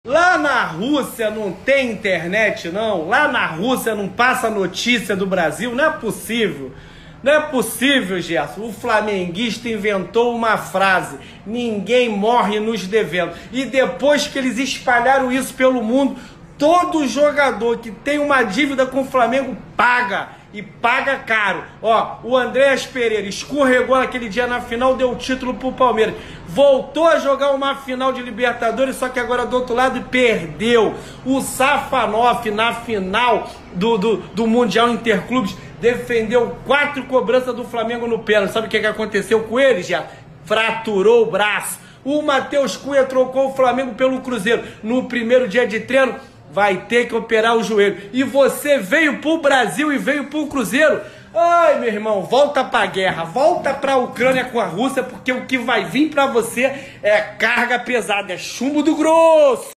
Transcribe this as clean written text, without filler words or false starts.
Lá na Rússia não tem internet, não? Lá na Rússia não passa notícia do Brasil? Não é possível. Não é possível, Gerson. O flamenguista inventou uma frase: ninguém morre nos devendo. E depois que eles espalharam isso pelo mundo, todo jogador que tem uma dívida com o Flamengo paga. E paga caro. Ó, o Andréas Pereira escorregou naquele dia na final, deu o título pro Palmeiras. Voltou a jogar uma final de Libertadores, só que agora do outro lado perdeu. O Safanoff na final do Mundial Interclubes defendeu 4 cobranças do Flamengo no pênalti. Sabe o que aconteceu com ele, já? Fraturou o braço. O Matheus Cunha trocou o Flamengo pelo Cruzeiro. No primeiro dia de treino, vai ter que operar o joelho. E você veio pro Brasil e veio pro Cruzeiro? Ai, meu irmão, volta pra guerra, volta pra Ucrânia com a Rússia, porque o que vai vir pra você é carga pesada, é chumbo do grosso.